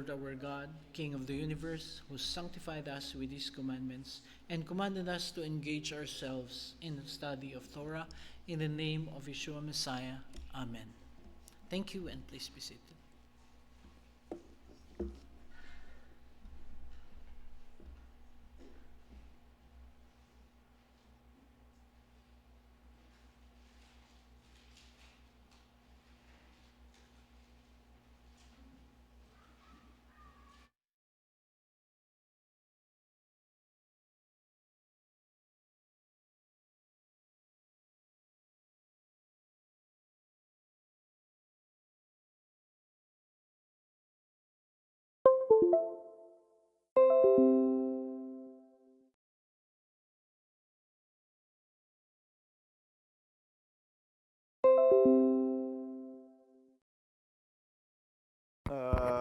Lord our God, King of the universe, who sanctified us with his commandments and commanded us to engage ourselves in the study of Torah in the name of Yeshua Messiah. Amen. Thank you, and please be seated.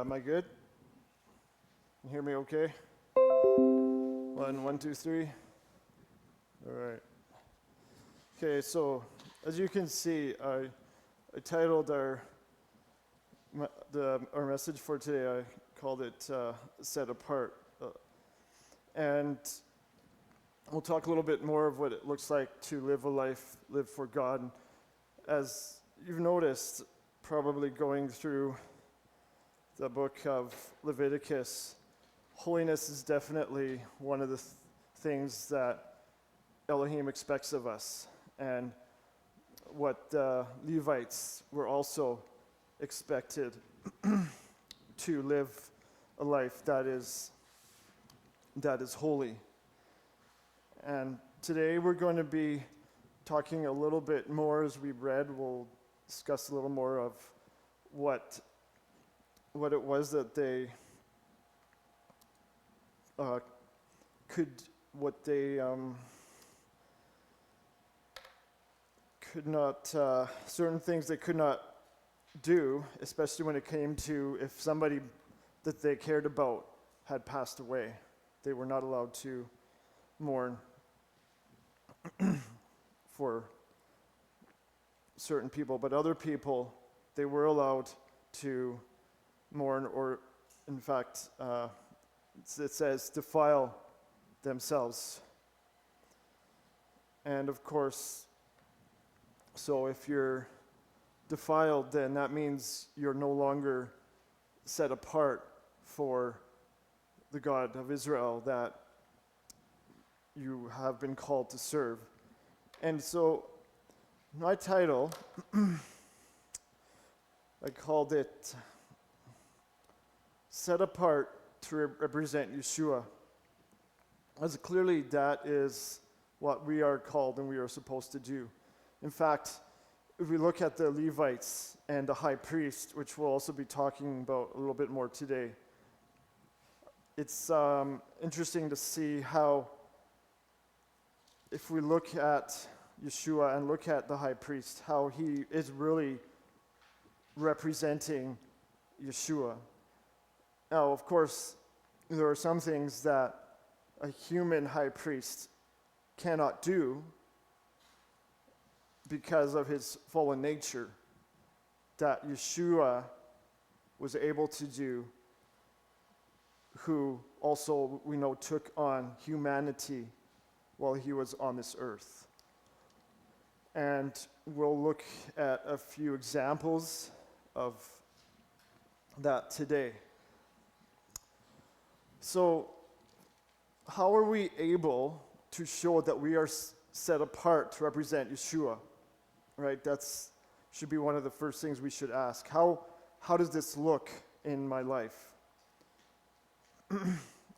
Am I good? Can you hear me okay? 1, 2, 3. All right. Okay, so as you can see, I titled our message for today. I called it "Set Apart," and we'll talk a little bit more of what it looks like to live a life live for God. As you've noticed, probably going through the book of Leviticus, holiness is definitely one of the things that Elohim expects of us, and what the Levites were also expected to live a life that is holy. And today we're going to be talking a little bit more, as we read. We'll discuss a little more of what it was that they could not, certain things they could not do, especially when it came to if somebody that they cared about had passed away. They were not allowed to mourn for certain people, but other people, they were allowed to mourn, or in fact, it says defile themselves. And of course, so if you're defiled, then that means you're no longer set apart for the God of Israel that you have been called to serve. And so my title, I called it "Set Apart to Represent Yeshua." As clearly that is what we are called and we are supposed to do. In fact, if we look at the Levites and the high priest, which we'll also be talking about a little bit more today, it's interesting to see how, if we look at Yeshua and look at the high priest, how he is really representing Yeshua. Now, of course, there are some things that a human high priest cannot do because of his fallen nature, that Yeshua was able to do, who also, we know, took on humanity while he was on this earth. And we'll look at a few examples of that today. So, how are we able to show that we are set apart to represent Yeshua? Right? That's should be one of the first things we should ask. How does this look in my life?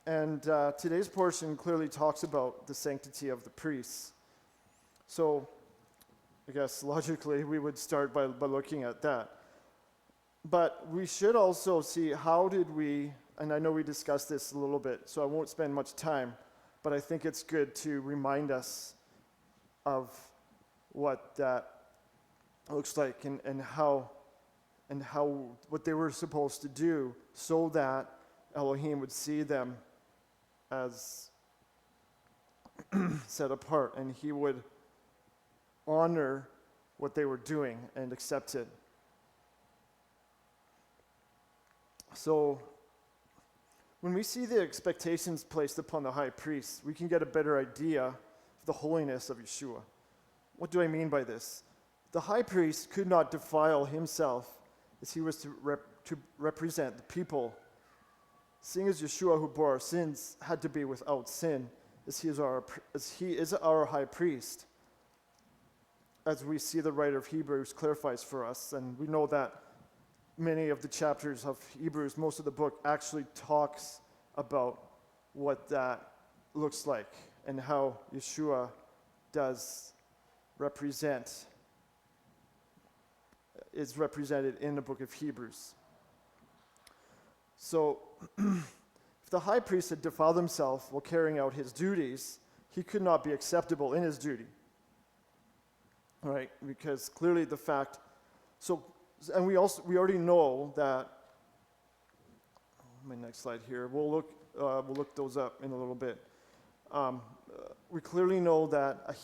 And today's portion clearly talks about the sanctity of the priests. So, I guess logically we would start by looking at that. But we should also see how did we, and I know we discussed this a little bit, so I won't spend much time, but I think it's good to remind us of what that looks like and how what they were supposed to do so that Elohim would see them as set apart, and he would honor what they were doing and accept it. So when we see the expectations placed upon the high priest, we can get a better idea of the holiness of Yeshua. What do I mean by this? The high priest could not defile himself as he was to represent the people. Seeing as Yeshua, who bore our sins, had to be without sin, as he is our high priest, as we see the writer of Hebrews clarifies for us. And we know that many of the chapters of Hebrews, most of the book, actually talks about what that looks like and how Yeshua is represented in the book of Hebrews. So, if the high priest had defiled himself while carrying out his duties, he could not be acceptable in his duty. Right? Because clearly the fact, and we already know that, my next slide here, we'll look those up in a little bit. We clearly know that a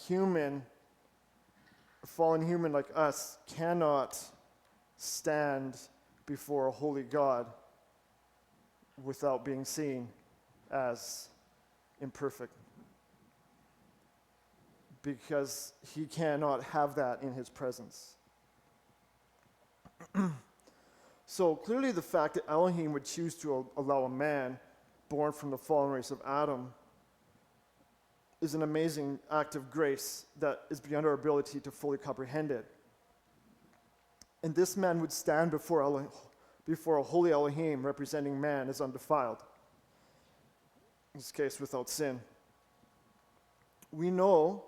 fallen human like us cannot stand before a holy God without being seen as imperfect, because he cannot have that in his presence. So clearly the fact that Elohim would choose to allow a man born from the fallen race of Adam is an amazing act of grace that is beyond our ability to fully comprehend it. And this man would stand before a holy Elohim representing man as undefiled, in this case without sin. We know,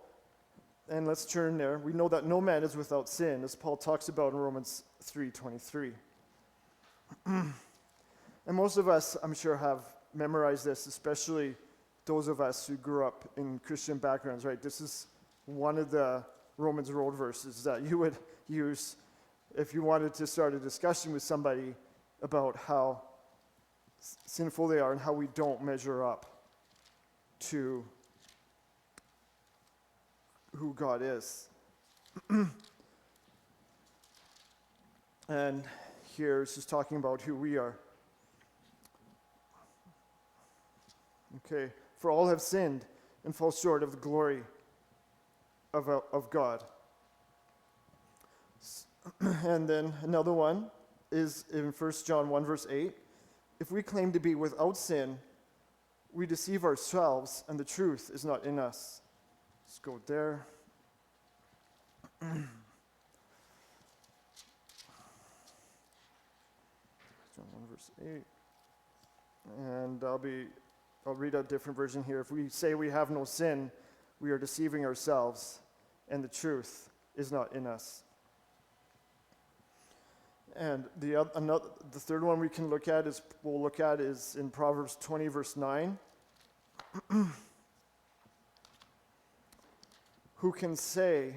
and let's turn there, we know that no man is without sin, as Paul talks about in Romans 3:23. And most of us, I'm sure, have memorized this, especially those of us who grew up in Christian backgrounds, right? This is one of the Romans road verses that you would use if you wanted to start a discussion with somebody about how sinful they are and how we don't measure up to who God is. And here it's just talking about who we are. Okay, for all have sinned and fall short of the glory of God. And then another one is in 1 John 1 verse 8. If we claim to be without sin, we deceive ourselves and the truth is not in us. Let's go there. John 1 verse 8. And I'll read a different version here. If we say we have no sin, we are deceiving ourselves and the truth is not in us. And the third one we'll look at is in Proverbs 20 verse 9. Who can say,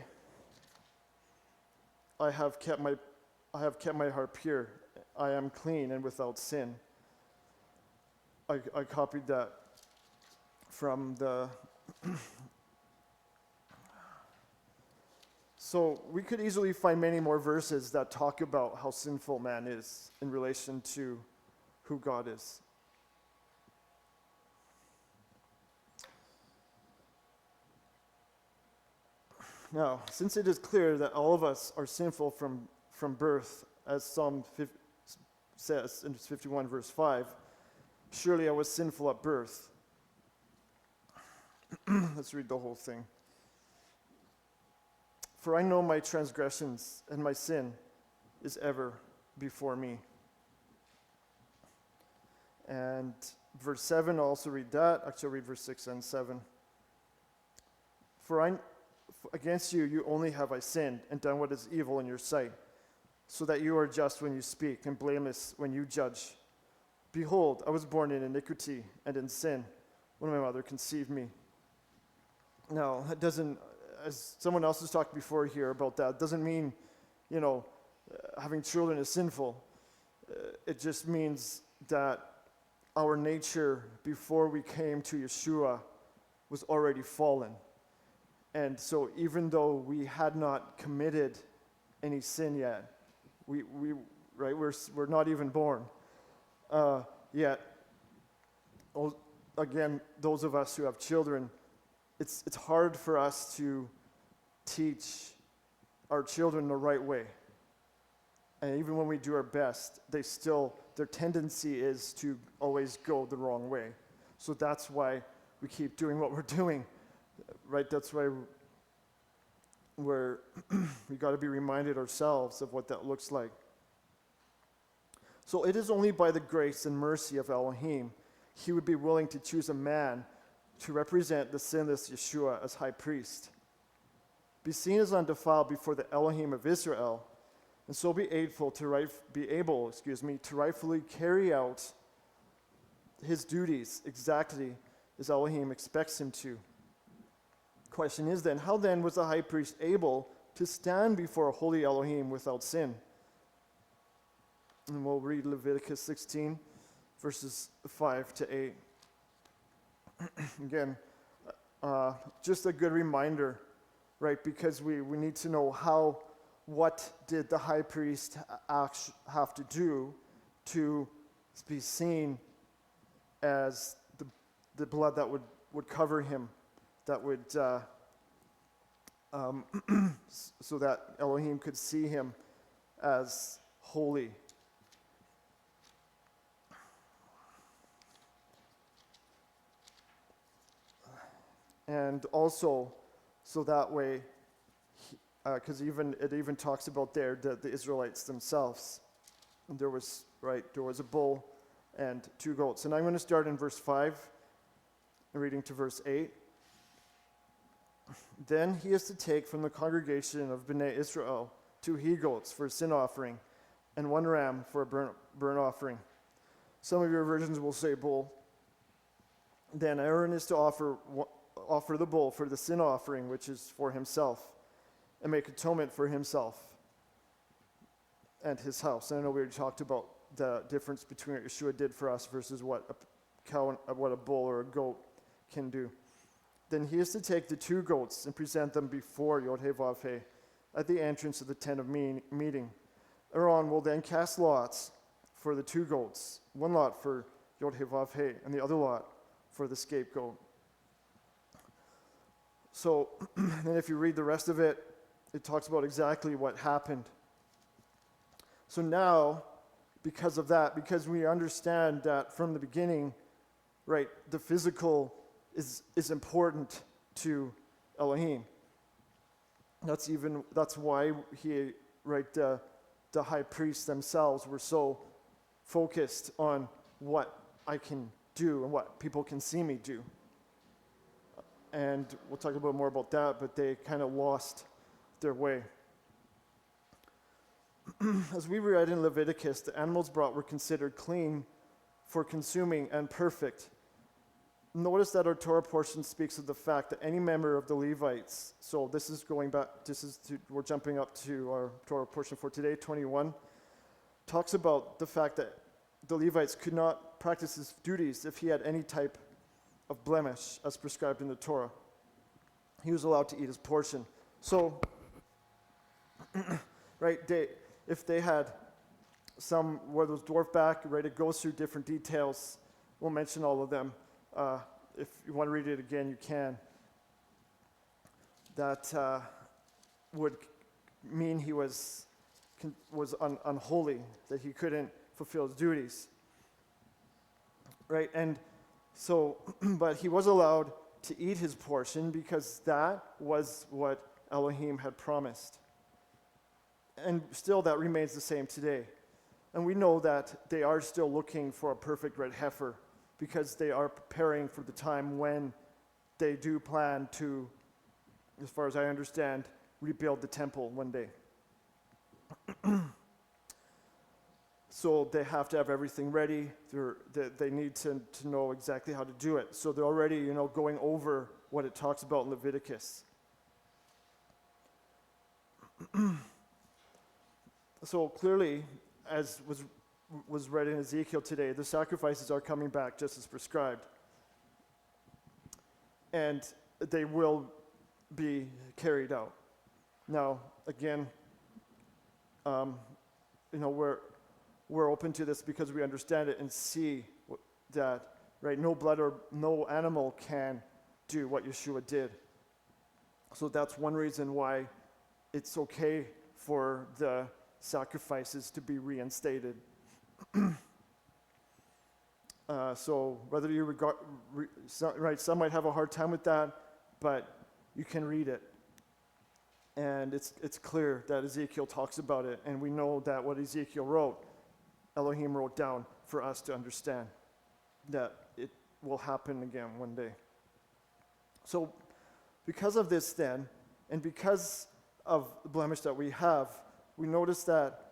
I have kept my heart pure, I am clean and without sin. I copied that from the So we could easily find many more verses that talk about how sinful man is in relation to who God is. Now, since it is clear that all of us are sinful from birth, as Psalm says in 51 verse 5, surely I was sinful at birth. Let's read the whole thing. For I know my transgressions and my sin is ever before me. And verse 7, I'll also read that. Actually, I'll read verse 6 and 7. Against you only have I sinned and done what is evil in your sight, so that you are just when you speak and blameless when you judge. Behold, I was born in iniquity and in sin when my mother conceived me. Now, that doesn't, as someone else has talked before here about that, doesn't mean, having children is sinful. It just means that our nature before we came to Yeshua was already fallen. And so even though we had not committed any sin yet, we're not even born yet, again, those of us who have children, it's hard for us to teach our children the right way. And even when we do our best, their tendency is to always go the wrong way. So that's why we keep doing what we're doing, right? That's why we got to be reminded ourselves of what that looks like. So it is only by the grace and mercy of Elohim he would be willing to choose a man to represent the sinless Yeshua as high priest, be seen as undefiled before the Elohim of Israel, and so be able to rightfully carry out his duties exactly as Elohim expects him to. Question is then, how then was the high priest able to stand before a holy Elohim without sin? And we'll read Leviticus 16, verses 5 to 8. Again, just a good reminder, right? Because we need to know what did the high priest have to do to be seen as the blood that would cover him, that would so that Elohim could see him as holy. And also, so that way, because it even talks about there the Israelites themselves. And there was a bull and 2 goats. And I'm going to start in verse 5, reading to verse 8. Then he is to take from the congregation of Bnei Israel 2 he-goats for a sin offering, and 1 ram for a burnt offering. Some of your versions will say bull. Then Aaron is to offer the bull for the sin offering, which is for himself, and make atonement for himself and his house. And I know we already talked about the difference between what Yeshua did for us versus what a bull or a goat can do. Then he is to take the 2 goats and present them before Yod-Heh-Vav-Heh at the entrance of the tent of meeting. Aaron will then cast lots for the 2 goats, 1 lot for Yod-Heh-Vav-Heh and the other lot for the scapegoat. So, and if you read the rest of it, it talks about exactly what happened. So now, because of that, because we understand that from the beginning, right, the physical is important to Elohim. That's why the high priests themselves were so focused on what I can do and what people can see me do. And we'll talk a little more about that, but they kind of lost their way. As we read in Leviticus, the animals brought were considered clean for consuming and perfect. Notice that our Torah portion speaks of the fact that any member of the Levites, so this is going back, we're jumping up to our Torah portion for today, 21, talks about the fact that the Levites could not practice his duties if he had any type of blemish as prescribed in the Torah. He was allowed to eat his portion. So, right, if they had some where those dwarf back, right, it goes through different details. We'll mention all of them. If you want to read it again, you can. That would mean he was unholy, that he couldn't fulfill his duties. Right, and so, but he was allowed to eat his portion because that was what Elohim had promised. And still that remains the same today. And we know that they are still looking for a perfect red heifer because they are preparing for the time when they do plan to, as far as I understand, rebuild the temple one day. So they have to have everything ready. They need to know exactly how to do it. So they're already, going over what it talks about in Leviticus. So clearly, as was read in Ezekiel today, the sacrifices are coming back just as prescribed. And they will be carried out. Now, again, we're open to this because we understand it and see that right? No blood or no animal can do what Yeshua did. So that's one reason why it's okay for the sacrifices to be reinstated. So whether you some might have a hard time with that, but you can read it. And it's clear that Ezekiel talks about it, and we know that what Ezekiel wrote, Elohim wrote down for us to understand that it will happen again one day. So because of this then, and because of the blemish that we have, we notice that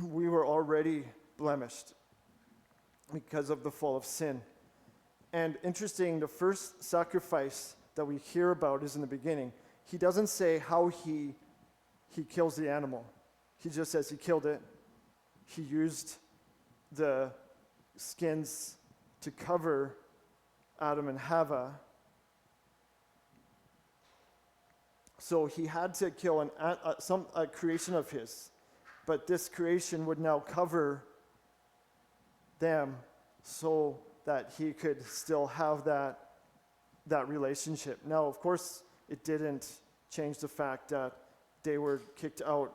we were already blemished because of the fall of sin. And interesting, the first sacrifice that we hear about is in the beginning. He doesn't say how he kills the animal. He just says he killed it. He used the skins to cover Adam and Hava. So he had to kill a creation of his. But this creation would now cover them so that he could still have that relationship. Now, of course, it didn't change the fact that they were kicked out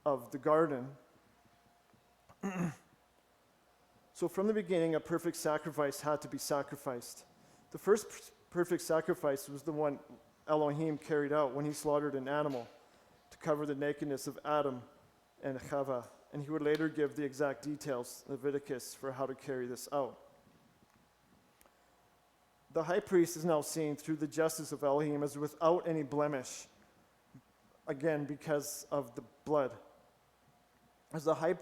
of the garden. So from the beginning, a perfect sacrifice had to be sacrificed. The first perfect sacrifice was the one Elohim carried out when he slaughtered an animal to cover the nakedness of Adam and Chava. And he would later give the exact details, Leviticus, for how to carry this out. The high priest is now seen through the justice of Elohim as without any blemish, again, because of the blood. As the high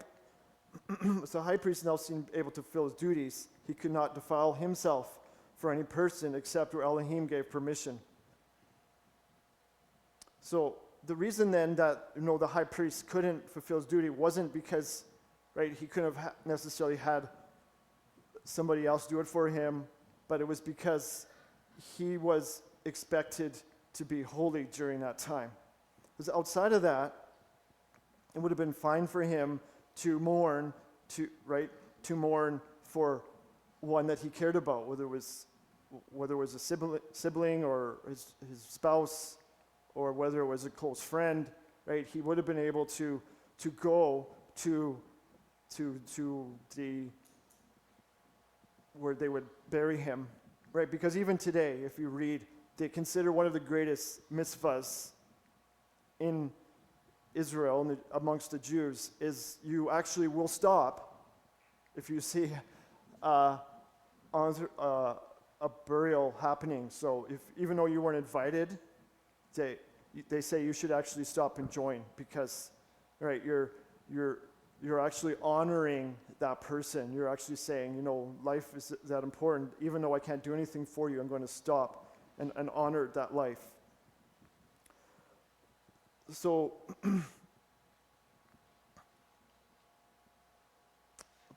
priest is now seen able to fulfill his duties, he could not defile himself for any person except where Elohim gave permission. So the reason then that the high priest couldn't fulfill his duty wasn't because, right, he couldn't have necessarily had somebody else do it for him, but it was because he was expected to be holy during that time. Because outside of that, it would have been fine for him to mourn, to mourn for one that he cared about, whether it was a sibling or his spouse, or whether it was a close friend, right? He would have been able to go to the where they would bury him, right? Because even today, if you read, they consider one of the greatest mitzvahs in Israel and amongst the Jews is you actually will stop if you see a burial happening. So even though you weren't invited, they say you should actually stop and join because, right, you're actually honoring that person. You're actually saying, life is that important. Even though I can't do anything for you, I'm going to stop and honor that life. So,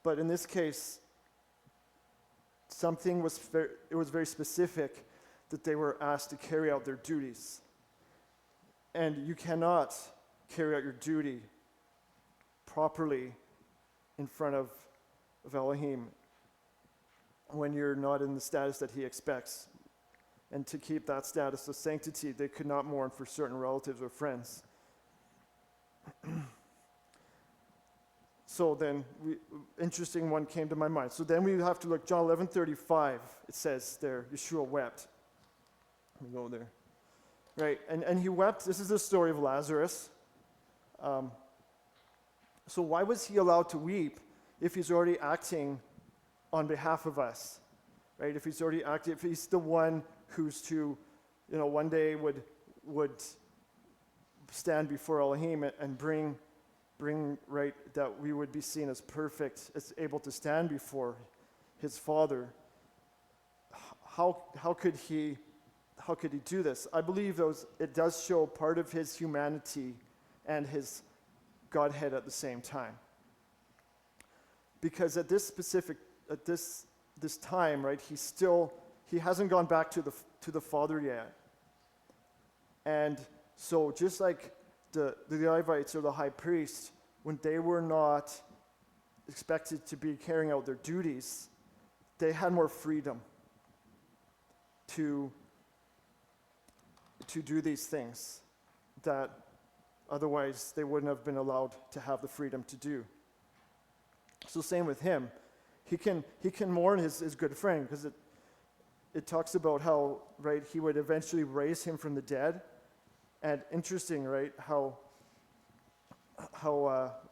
but in this case, it was very specific that they were asked to carry out their duties. And you cannot carry out your duty properly in front of Elohim when you're not in the status that he expects. And to keep that status of sanctity, they could not mourn for certain relatives or friends. So then, interesting one came to my mind. So then we have to look, John 11:35, it says there, Yeshua wept. Let me go there. Right, and he wept. This is the story of Lazarus. So why was he allowed to weep if he's already acting on behalf of us? Right, if he's already acting, if he's the one who's to, one day would stand before Elohim and bring right, that we would be seen as perfect, as able to stand before his Father. How could he do this? I believe it does show part of his humanity and his Godhead at the same time. Because at this time, right, he hasn't gone back to the Father yet. And so just like the Levites or the high priest, when they were not expected to be carrying out their duties, they had more freedom. to do these things that otherwise they wouldn't have been allowed to have the freedom to do. So same with him. He can mourn his good friend, because it talks about how, right, he would eventually raise him from the dead. And interesting, right, how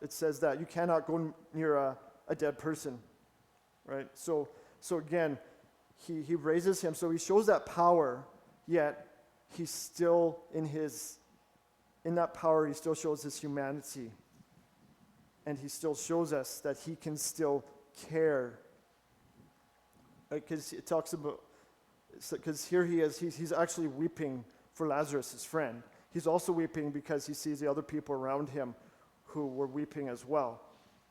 it says that you cannot go near a dead person, right? So again, he raises him, so he shows that power, yet he's still in that power, he still shows his humanity. And he still shows us that he can still care. Because it talks about, because here he is, he's actually weeping for Lazarus, his friend. He's also weeping because he sees the other people around him who were weeping as well.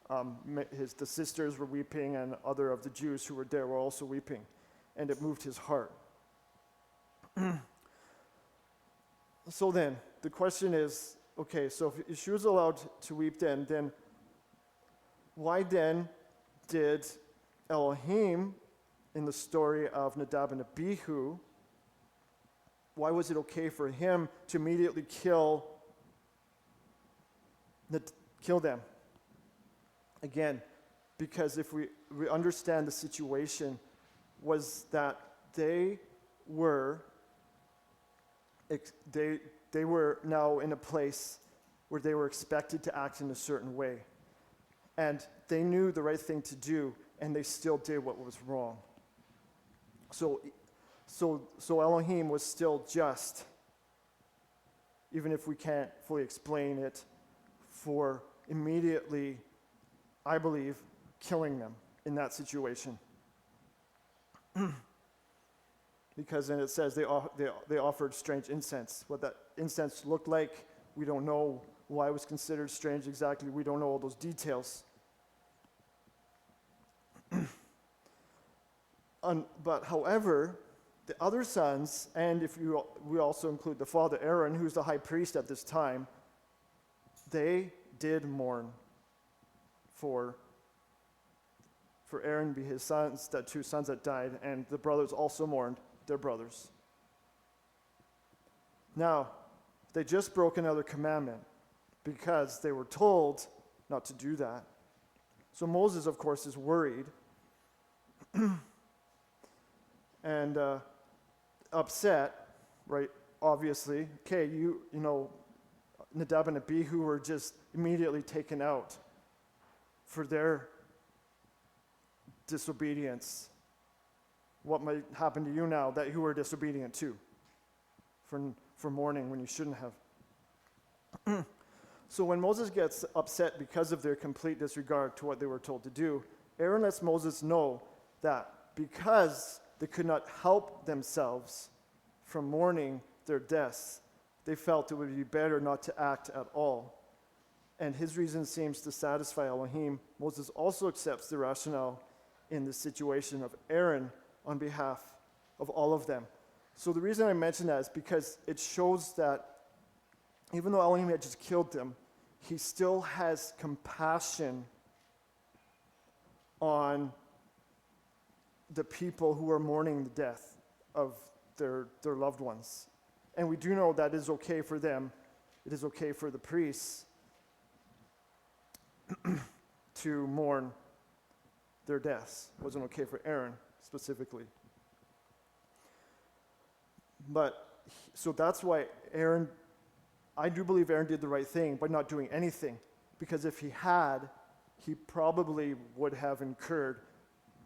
The sisters were weeping, and other of the Jews who were there were also weeping. And it moved his heart. So then, the question is, okay, so if Yeshua's allowed to weep then why then did Elohim, in the story of Nadab and Abihu, why was it okay for him to immediately kill them? Again, because if we understand the situation, was that they were now in a place where they were expected to act in a certain way. And they knew the right thing to do, and they still did what was wrong. So Elohim was still just, even if we can't fully explain it, for immediately, I believe, killing them in that situation. Because then it says they offered strange incense. What that incense looked like, we don't know. Why it was considered strange exactly, we don't know all those details. But however, the other sons, and we also include the father Aaron, who's the high priest at this time, they did mourn for Aaron be his sons, that two sons that died, and the brothers also mourned their brothers. Now, they just broke another commandment because they were told not to do that. So Moses, of course, is worried and upset, right? Obviously. Okay, you know, Nadab and Abihu were just immediately taken out for their disobedience. What might happen to you now that you were disobedient too? For mourning when you shouldn't have. So when Moses gets upset because of their complete disregard to what they were told to do, Aaron lets Moses know that because they could not help themselves from mourning their deaths, they felt it would be better not to act at all. And his reason seems to satisfy Elohim. Moses also accepts the rationale in the situation of Aaron on behalf of all of them. So the reason I mention that is because it shows that even though Elohim had just killed them, he still has compassion on the people who are mourning the death of their loved ones. And we do know that is okay for them. It is okay for the priests to mourn their deaths. It wasn't okay for Aaron specifically. But, so that's why I do believe Aaron did the right thing by not doing anything. Because if he had, he probably would have incurred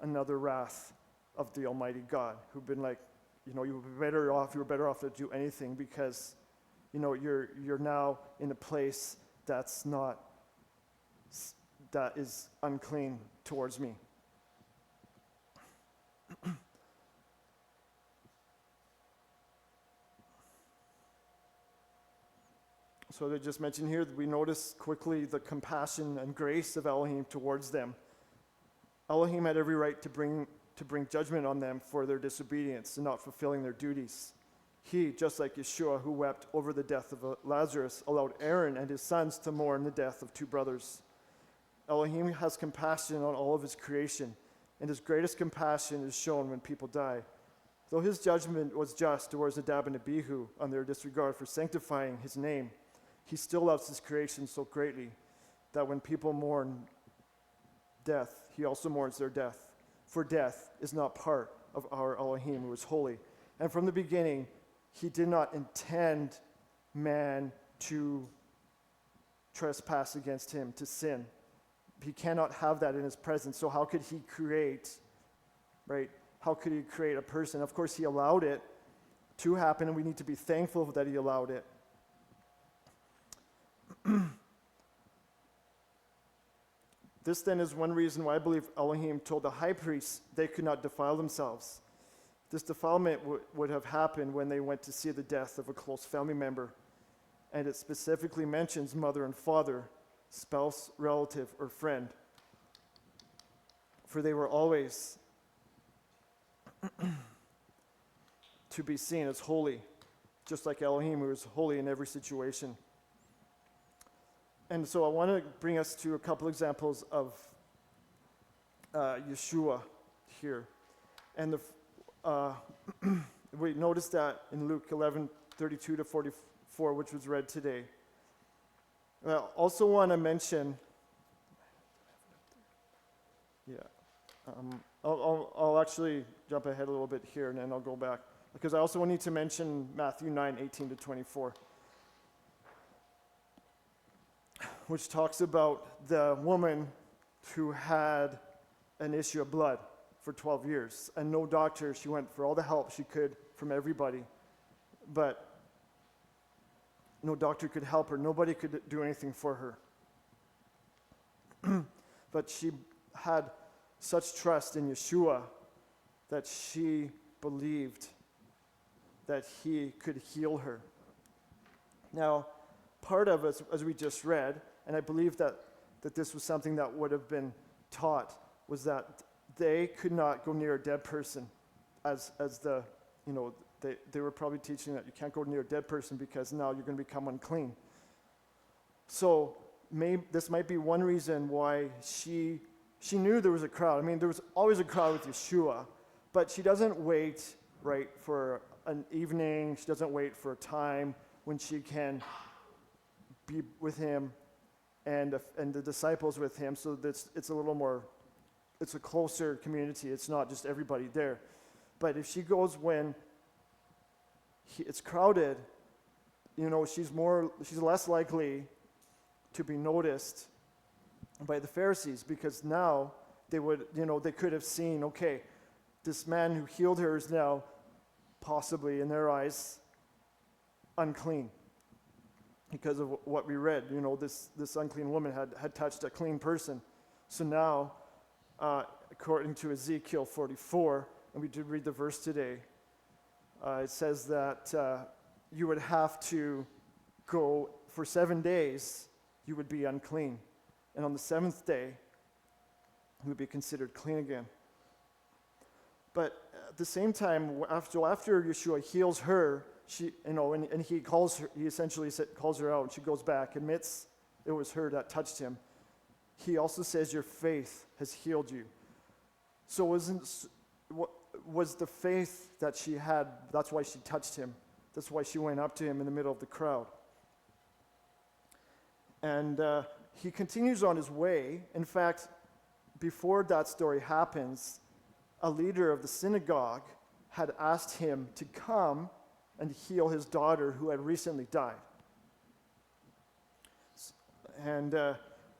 another wrath of the Almighty God, who'd been like, you were better off to do anything because, you're now in a place that is unclean towards me. So they just mentioned here that we notice quickly the compassion and grace of Elohim towards them. Elohim had every right to bring judgment on them for their disobedience and not fulfilling their duties. He, just like Yeshua, who wept over the death of Lazarus, allowed Aaron and his sons to mourn the death of two brothers. Elohim has compassion on all of his creation, and his greatest compassion is shown when people die. Though his judgment was just towards Nadab and Abihu on their disregard for sanctifying his name, he still loves his creation so greatly that when people mourn death, he also mourns their death. For death is not part of our Elohim, who is holy. And from the beginning, he did not intend man to trespass against him, to sin. He cannot have that in his presence. So how could he create, right? How could he create a person? Of course, he allowed it to happen, and we need to be thankful that he allowed it. This then is one reason why I believe Elohim told the high priests they could not defile themselves. This defilement would have happened when they went to see the death of a close family member. And it specifically mentions mother and father, spouse, relative, or friend. For they were always to be seen as holy, just like Elohim, who is holy in every situation. And so I want to bring us to a couple examples of Yeshua here. And we noticed that in Luke 11:32 to 44, which was read today. I also want to mention, I'll actually jump ahead a little bit here and then I'll go back. Because I also need to mention Matthew 9:18 to 24. Which talks about the woman who had an issue of blood for 12 years. And no doctor, she went for all the help she could from everybody. But no doctor could help her. Nobody could do anything for her. But she had such trust in Yeshua that she believed that he could heal her. Now, part of it, as we just read, and I believe that this was something that would have been taught, was that they could not go near a dead person, they were probably teaching that you can't go near a dead person because now you're going to become unclean. So this might be one reason why she knew there was a crowd. I mean, there was always a crowd with Yeshua, but she doesn't wait, right, for an evening. She doesn't wait for a time when she can be with him and the disciples with him, so that it's a little more, it's a closer community. It's not just everybody there. But if she goes when it's crowded, she's less likely to be noticed by the Pharisees, because now they could have seen, okay, this man who healed her is now possibly in their eyes unclean. Because of what we read, this unclean woman had touched a clean person. So now, according to Ezekiel 44, and we did read the verse today, it says that you would have to go for 7 days, you would be unclean. And on the seventh day, you would be considered clean again. But at the same time, after Yeshua heals her, she, and he calls her, he essentially calls her out, and she goes back, admits it was her that touched him. He also says, your faith has healed you. So was the faith that she had, that's why she touched him. That's why she went up to him in the middle of the crowd. And he continues on his way. In fact, before that story happens, a leader of the synagogue had asked him to come and heal his daughter who had recently died. And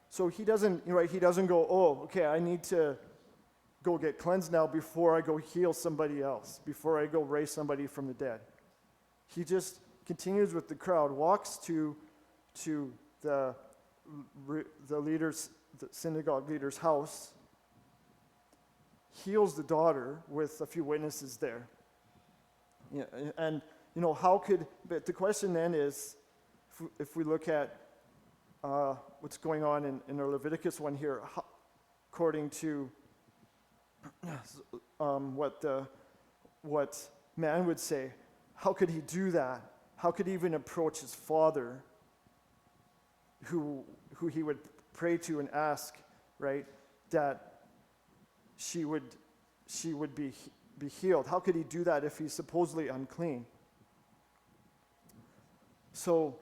so he doesn't go, oh, okay, I need to go get cleansed now before I go heal somebody else, before I go raise somebody from the dead. He just continues with the crowd, walks to the synagogue leader's house, heals the daughter with a few witnesses there. Yeah, and but the question then is, if we look at what's going on in our Leviticus one here, according to what man would say, how could he do that? How could he even approach his father, who he would pray to and ask, right, that she would be be healed. How could he do that if he's supposedly unclean? So,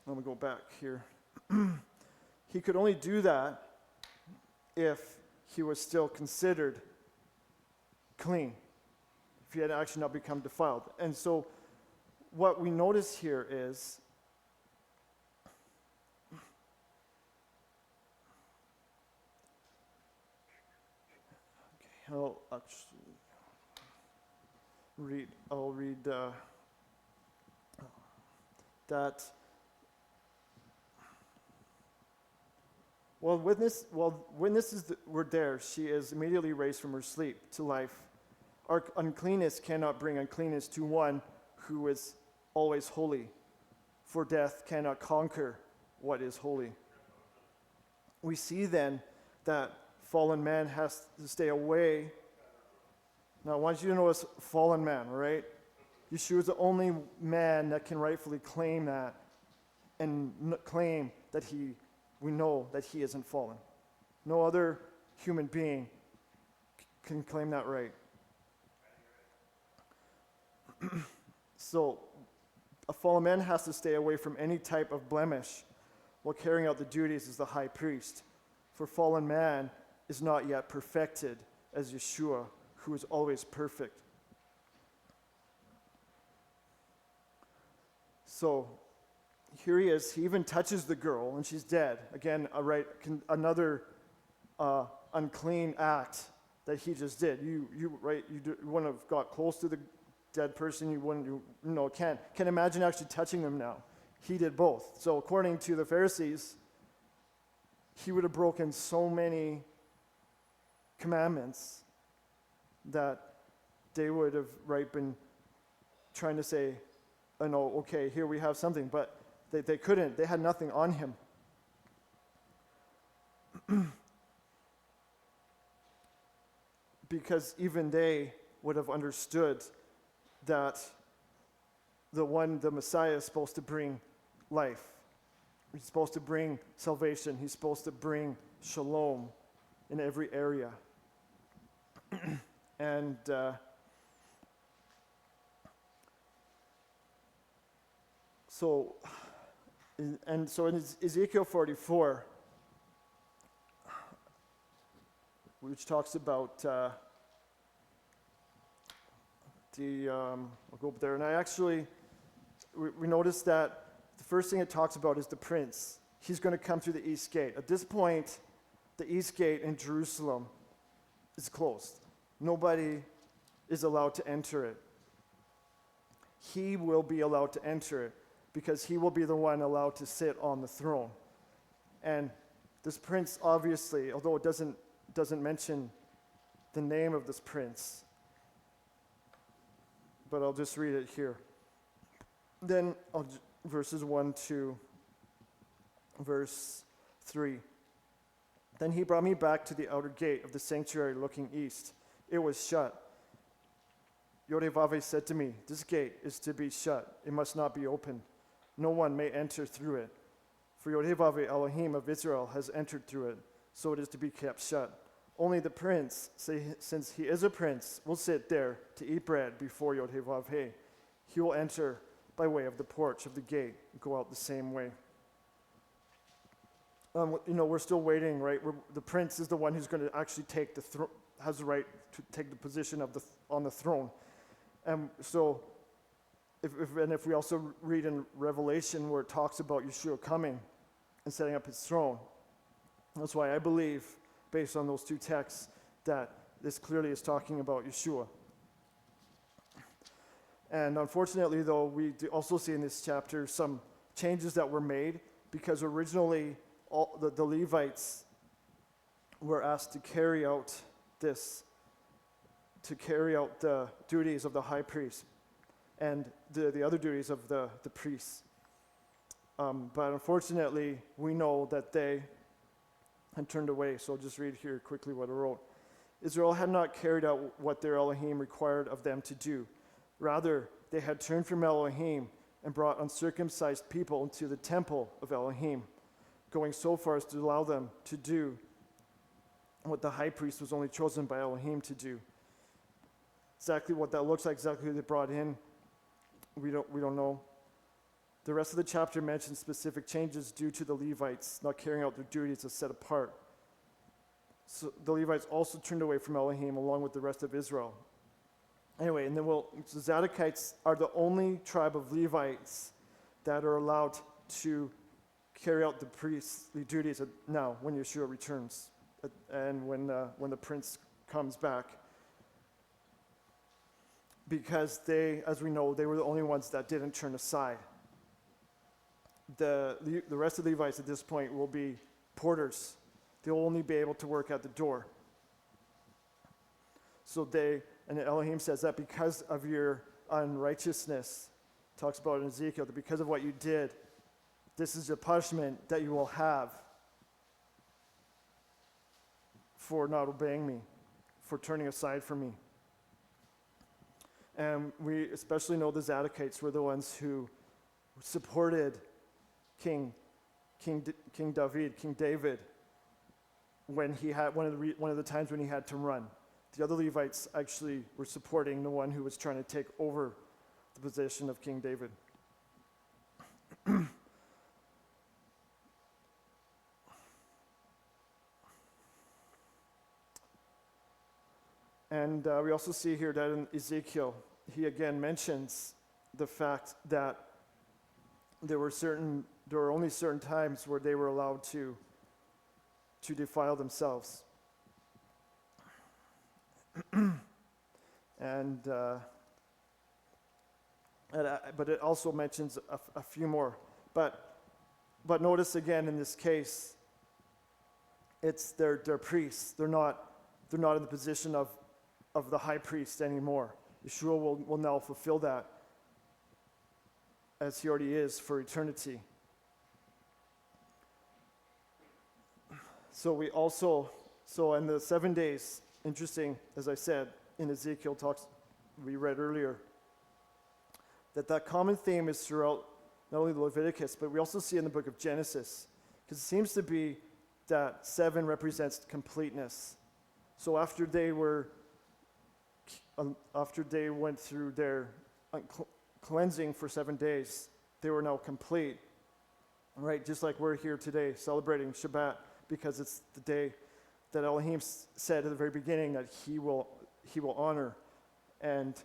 let me go back here. He could only do that if he was still considered clean, if he had actually not become defiled. And so what we notice here is I'll read that while witnesses were there, she is immediately raised from her sleep to life. Our uncleanness cannot bring uncleanness to one who is always holy, for death cannot conquer what is holy. We see then that fallen man has to stay away. Now, I want you to know it's fallen man, all right? Yeshua is the only man that can rightfully claim that and claim that we know that he isn't fallen. No other human being can claim that right. So, a fallen man has to stay away from any type of blemish while carrying out the duties as the high priest. For fallen man is not yet perfected as Yeshua, who is always perfect. So here he is. He even touches the girl, and she's dead. Again, another unclean act that he just did. You wouldn't have got close to the dead person. Can't imagine actually touching them now. He did both. So according to the Pharisees, he would have broken so many commandments that they would have been trying to say, oh no, okay, here we have something, but they couldn't. They had nothing on him. Because even they would have understood that the Messiah is supposed to bring life. He's supposed to bring salvation. He's supposed to bring shalom in every area. And so in Ezekiel 44, which talks about I'll go up there, and we noticed that the first thing it talks about is the prince. He's going to come through the east gate. At this point, the east gate in Jerusalem is closed. Nobody is allowed to enter it. He will be allowed to enter it because he will be the one allowed to sit on the throne. And this prince, obviously, although it doesn't mention the name of this prince, but I'll just read it here. Then verses 1 to verse 3. Then he brought me back to the outer gate of the sanctuary looking east. It was shut. Yodevave said to me, "This gate is to be shut. It must not be opened. No one may enter through it. For Yodevave Elohim of Israel has entered through it, so it is to be kept shut. Only the prince, since he is a prince, will sit there to eat bread before Yodevave. He will enter by way of the porch of the gate and go out the same way." We're still waiting, right? The prince is the one who's going to actually take the throne, has the right to take the position on the throne. So, if we also read in Revelation where it talks about Yeshua coming and setting up his throne, that's why I believe, based on those two texts, that this clearly is talking about Yeshua. And unfortunately, though, we do also see in this chapter some changes that were made, because originally all the Levites were asked to carry out the duties of the high priest and the other duties of the priests. But unfortunately, we know that they had turned away. So I'll just read here quickly what I wrote. Israel had not carried out what their Elohim required of them to do. Rather, they had turned from Elohim and brought uncircumcised people into the temple of Elohim, going so far as to allow them to do what the high priest was only chosen by Elohim to do. Exactly what that looks like, exactly who they brought in, we don't know. The rest of the chapter mentions specific changes due to the Levites not carrying out their duties as set apart. So the Levites also turned away from Elohim along with the rest of Israel. Anyway, and then the Zadokites are the only tribe of Levites that are allowed to carry out the priestly duties now when Yeshua returns and when the prince comes back. Because they, as we know, they were the only ones that didn't turn aside. The rest of the Levites at this point will be porters. They'll only be able to work at the door. So and Elohim says that because of your unrighteousness, talks about in Ezekiel, that because of what you did, this is the punishment that you will have for not obeying me, for turning aside from me. And we especially know the Zadokites were the ones who supported King David, when he had one of the times when he had to run. The other Levites actually were supporting the one who was trying to take over the position of King David. And we also see here that in Ezekiel, he again mentions the fact that there were only certain times where they were allowed to defile themselves. But it also mentions a few more. But notice again in this case, it's they're priests. They're not in the position of the high priest anymore. Yeshua will now fulfill that as he already is for eternity. So in the 7 days, interesting, as I said, in Ezekiel talks, we read earlier, that common theme is throughout not only the Leviticus, but we also see in the book of Genesis, because it seems to be that 7 represents completeness. So after they went through their cleansing for 7 days, they were now complete, right? Just like we're here today celebrating Shabbat, because it's the day that Elohim said at the very beginning that he will honor, and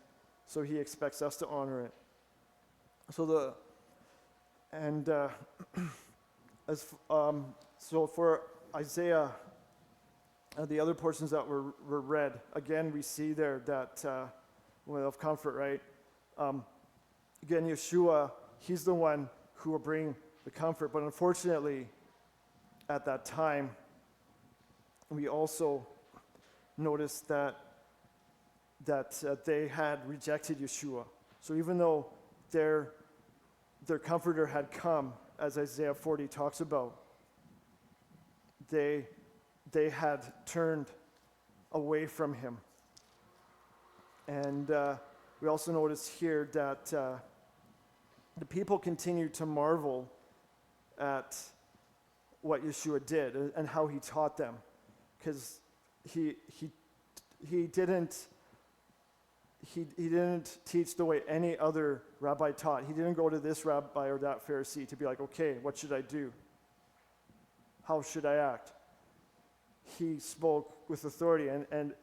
so he expects us to honor it. So so for Isaiah, the other portions that were read, again we see there that of comfort, right? Again, Yeshua, he's the one who will bring the comfort, but unfortunately, at that time, we also noticed that they had rejected Yeshua. So even though their comforter had come, as Isaiah 40 talks about, they had turned away from him. And we also notice here that the people continued to marvel at what Yeshua did and how he taught them, because he didn't teach the way any other rabbi taught. He didn't go to this rabbi or that Pharisee to be like, okay, what should I do? How should I act? He spoke with authority, and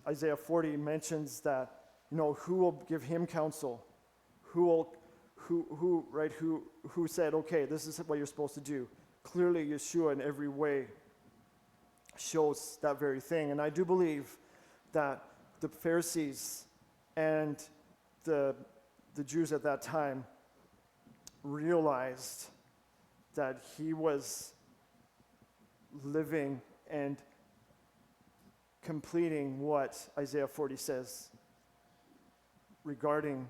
Isaiah 40 mentions that, who will give him counsel? Who said, okay, this is what you're supposed to do. Clearly, Yeshua in every way shows that very thing. And I do believe that the Pharisees and the Jews at that time realized that he was living and completing what Isaiah 40 says regarding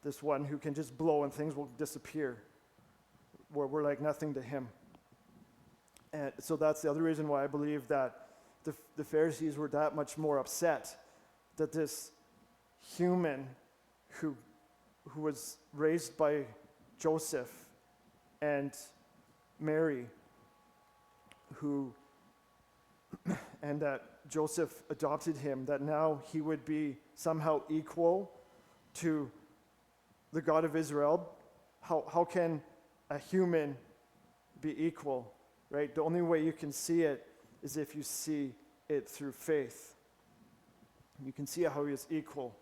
this one who can just blow and things will disappear, where we're like nothing to him. And so that's the other reason why I believe that the Pharisees were that much more upset that this human who was raised by Joseph and Mary, and that Joseph adopted him, that now he would be somehow equal to the God of Israel. How can a human be equal, right? The only way you can see it is if you see it through faith. You can see how he is equal.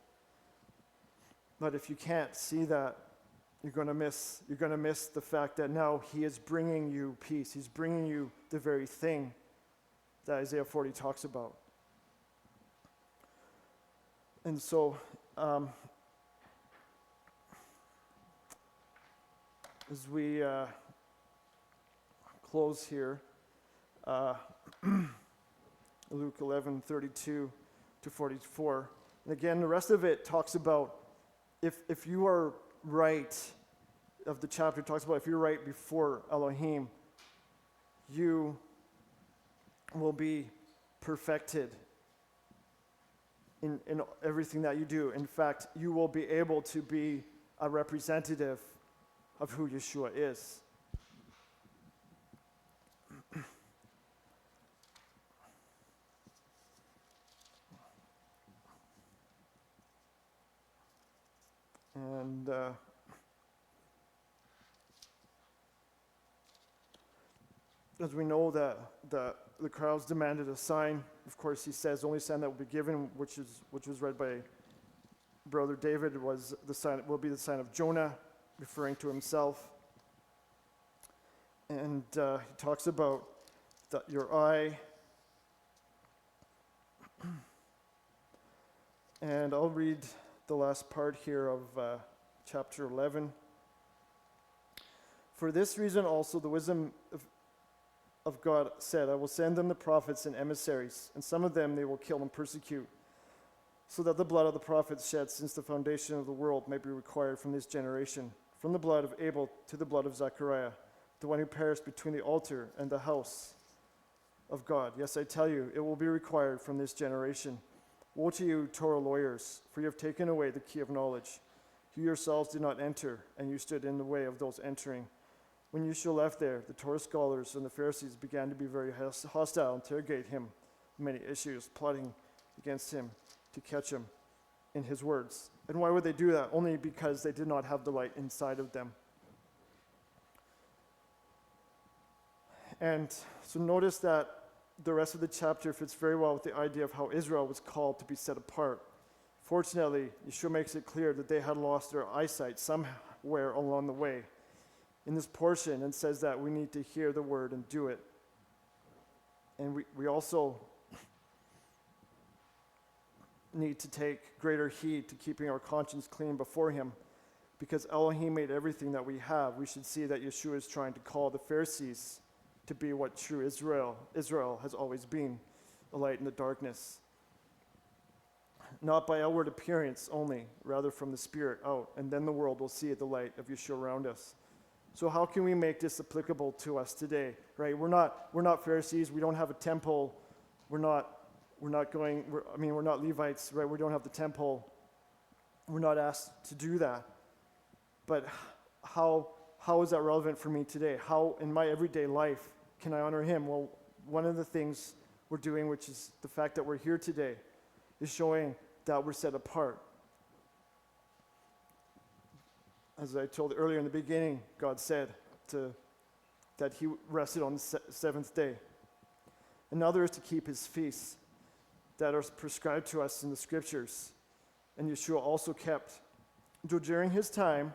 But if you can't see that, you're going to miss the fact that now he is bringing you peace. He's bringing you the very thing that Isaiah 40 talks about. And so, as we close here, Luke 11:32 to 44. And again, the rest of it talks about if you are right, of the chapter talks about if you're right before Elohim, you will be perfected in everything that you do. In fact, you will be able to be a representative of who Yeshua is. And as we know that the crowds demanded a sign, of course he says the only sign that will be given, which was read by Brother David, will be the sign of Jonah, referring to himself. And he talks about your eye. And I'll read the last part here of chapter 11. For this reason also the wisdom of God said, I will send them the prophets and emissaries, and some of them they will kill and persecute, so that the blood of the prophets shed since the foundation of the world may be required from this generation, from the blood of Abel to the blood of Zechariah, the one who perished between the altar and the house of God. Yes, I tell you, it will be required from this generation. Woe to you, Torah lawyers, for you have taken away the key of knowledge. You yourselves did not enter, and you stood in the way of those entering. When Yeshua left there, the Torah scholars and the Pharisees began to be very hostile, interrogate him many issues, plotting against him to catch him in his words. And why would they do that? Only because they did not have the light inside of them. And so notice that the rest of the chapter fits very well with the idea of how Israel was called to be set apart. Fortunately, Yeshua makes it clear that they had lost their eyesight somewhere along the way in this portion, and says that we need to hear the word and do it. And we also need to take greater heed to keeping our conscience clean before him, because Elohim made everything that we have. We should see that Yeshua is trying to call the Pharisees to be what true Israel has always been, a light in the darkness. Not by outward appearance only, rather from the Spirit out, and then the world will see the light of Yeshua around us. So how can we make this applicable to us today, right? We're not Pharisees. We don't have a temple. We're not Levites, right? We don't have the temple. We're not asked to do that. But how is that relevant for me today? How in my everyday life can I honor him? Well, one of the things we're doing, which is the fact that we're here today, is showing that we're set apart. As I told earlier in the beginning, God said that he rested on the seventh day. Another is to keep his feasts that are prescribed to us in the scriptures. And Yeshua also kept. During his time,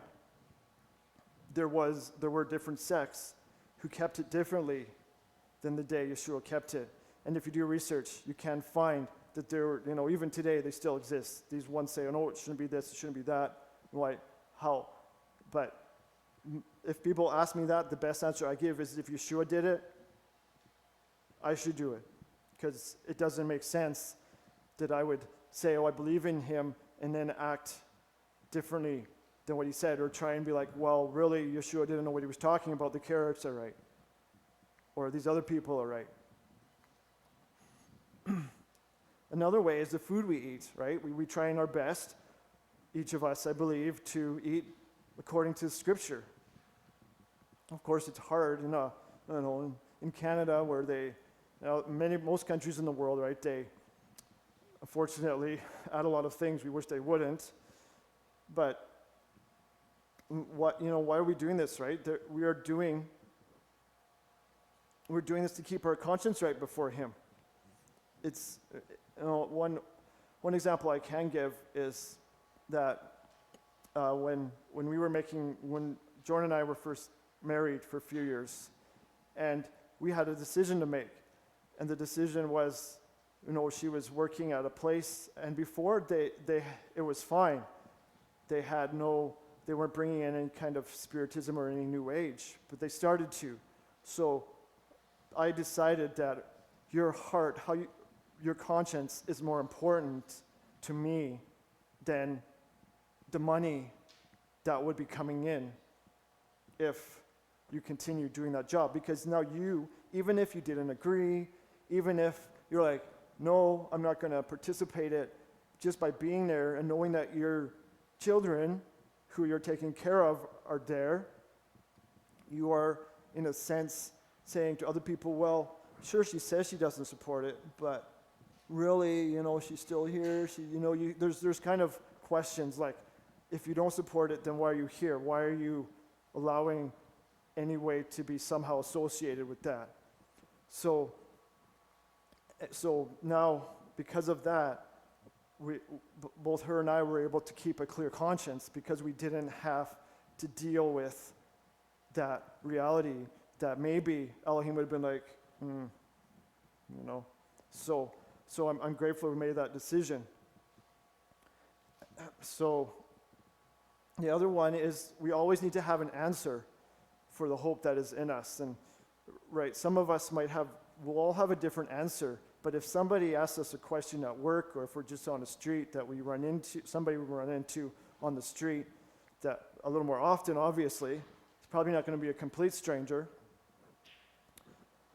there were different sects who kept it differently than the day Yeshua kept it. And if you do research, you can find that there were, even today they still exist. These ones say, oh no, it shouldn't be this, it shouldn't be that. Why? How? But if people ask me that, the best answer I give is if Yeshua did it, I should do it. Because it doesn't make sense that I would say, oh, I believe in him, and then act differently than what he said, or try and be like, well, really, Yeshua didn't know what he was talking about. The carrots are right. Or these other people are right. Another way is the food we eat, right? We try in our best, each of us, I believe, to eat according to Scripture. Of course, it's hard, in Canada, where most countries in the world, right? unfortunately add a lot of things we wish they wouldn't. But why are we doing this, right? We're doing this to keep our conscience right before Him. It's, one example I can give is that when Jordan and I were first married for a few years, and we had a decision to make, and the decision was, she was working at a place, and before it was fine. They weren't bringing in any kind of spiritism or any new age, but they started to. So I decided that your heart, your conscience is more important to me than the money that would be coming in if you continue doing that job. Because now even if you didn't agree, even if you're like, no, I'm not going to participate it, just by being there and knowing that your children who you're taking care of are there, you are, in a sense, saying to other people, well, sure, she says she doesn't support it, but really, she's still here. There's kind of questions like, if you don't support it, then why are you here? Why are you allowing any way to be somehow associated with that? So now, because of that, both her and I were able to keep a clear conscience because we didn't have to deal with that reality that maybe Elohim would have been like, So I'm grateful we made that decision. So the other one is we always need to have an answer for the hope that is in us. And right, some of us we'll all have a different answer. But if somebody asks us a question at work, or if we're just on the street that somebody we run into on the street, that a little more often, obviously, it's probably not going to be a complete stranger.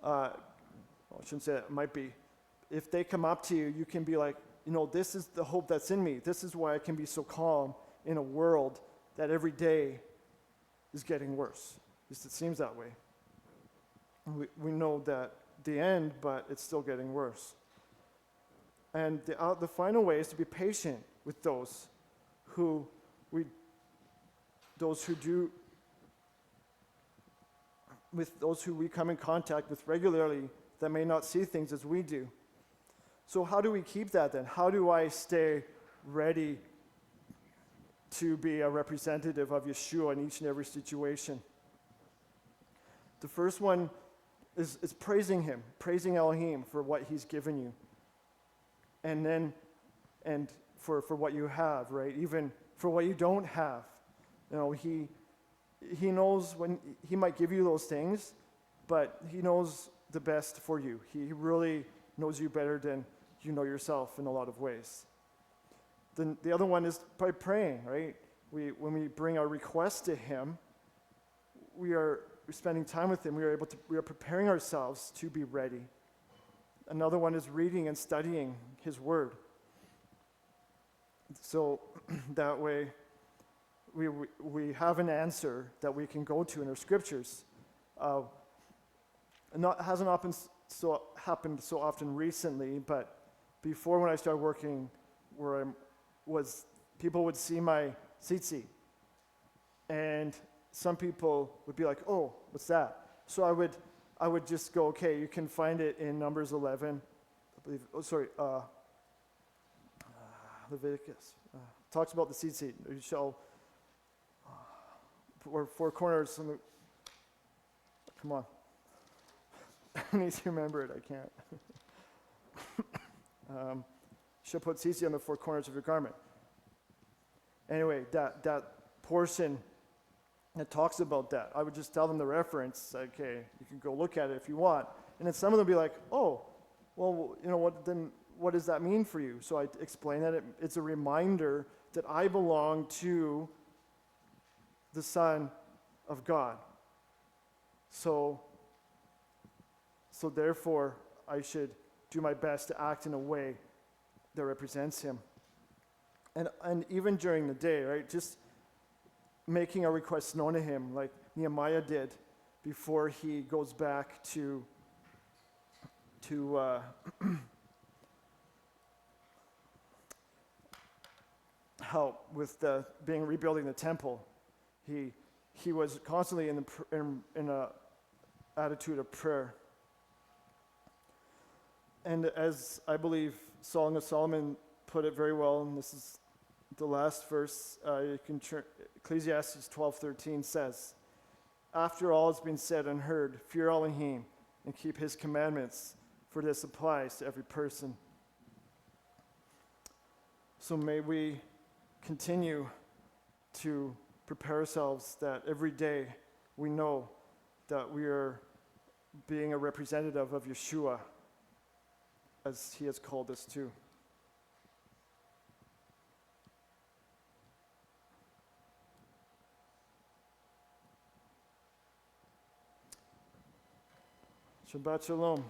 I shouldn't say that, it might be. If they come up to you, you can be like, this is the hope that's in me. This is why I can be so calm in a world that every day is getting worse. At least it seems that way. We know that the end, but it's still getting worse. And the final way is to be patient with those who we come in contact with regularly that may not see things as we do. So how do we keep that then? How do I stay ready to be a representative of Yeshua in each and every situation? The first one is praising Him, praising Elohim for what He's given you. And for what you have, right? Even for what you don't have. He knows when He might give you those things, but He knows the best for you. He really knows you better than you know yourself in a lot of ways. Then the other one is by praying, right? When we bring our requests to Him, we're spending time with Him. We are preparing ourselves to be ready. Another one is reading and studying His Word. So that way, we have an answer that we can go to in our scriptures. Hasn't happened so often recently, but before, when I started working where I was, people would see my tzitzit, and some people would be like, "Oh, what's that?" So I would just go, "Okay, you can find it in Numbers 11, I believe. Leviticus talks about the tzitzit. You shall four corners. Come on, I need to remember it. I can't." Shall put tzitzit on the four corners of your garment. Anyway, that portion that talks about that, I would just tell them the reference. Okay, you can go look at it if you want. And then some of them would be like, "Oh, well, what does that mean for you?" So I explain that it's a reminder that I belong to the Son of God. So therefore, I should do my best to act in a way that represents Him. And even during the day, right, just making our requests known to Him, like Nehemiah did before he goes back to help with rebuilding the temple. He was constantly in a attitude of prayer. And as I believe Song of Solomon put it very well, and this is the last verse, Ecclesiastes 12:13 says, "After all has been said and heard, fear Elohim and keep his commandments, for this applies to every person." So may we continue to prepare ourselves that every day we know that we are being a representative of Yeshua as he has called us to. Shabbat Shalom.